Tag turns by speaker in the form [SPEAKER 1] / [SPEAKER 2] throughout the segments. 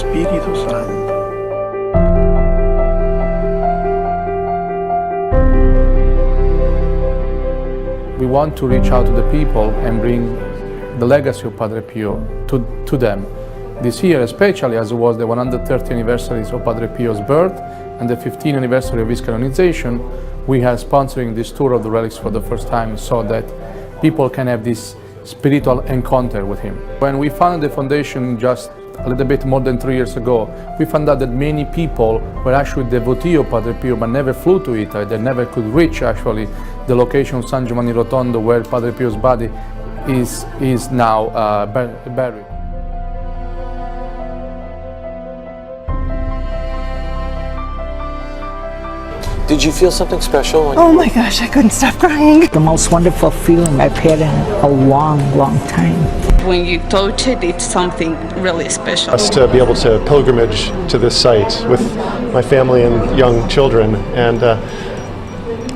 [SPEAKER 1] Espíritu Santo.
[SPEAKER 2] We want to reach out to the people and bring the legacy of Padre Pio to them. This year, especially as it was the 130th anniversary of Padre Pio's birth and the 15th anniversary of his canonization, we are sponsoring this tour of the relics for the first time so that people can have this spiritual encounter with him. When we founded the foundation just a little bit more than 3 years ago, we found out that many people were actually devotees of Padre Pio but never flew to Italy. They never could reach actually the location of San Giovanni Rotondo where Padre Pio's body is now buried.
[SPEAKER 3] Did you feel something special?
[SPEAKER 4] Oh my gosh, I couldn't stop crying.
[SPEAKER 5] The most wonderful feeling I've had in a long, long time.
[SPEAKER 6] When you touch it, it's something really special.
[SPEAKER 7] Us to be able to pilgrimage to this site with my family and young children, and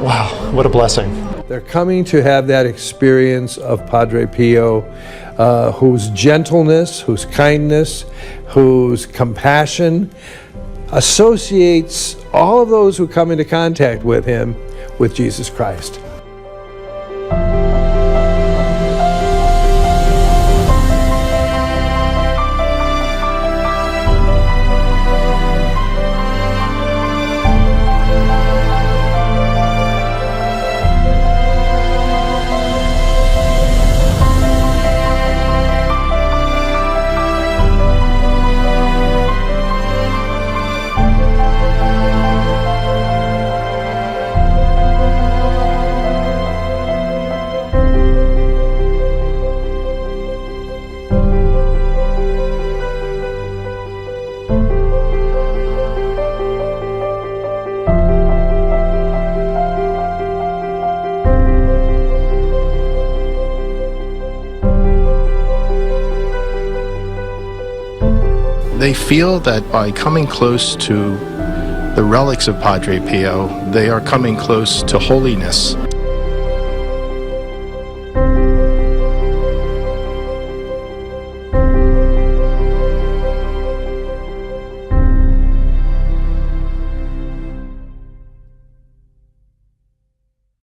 [SPEAKER 7] wow, what a blessing.
[SPEAKER 8] They're coming to have that experience of Padre Pio, whose gentleness, whose kindness, whose compassion associates all of those who come into contact with him with Jesus Christ.
[SPEAKER 9] They feel that by coming close to the relics of Padre Pio, they are coming close to holiness.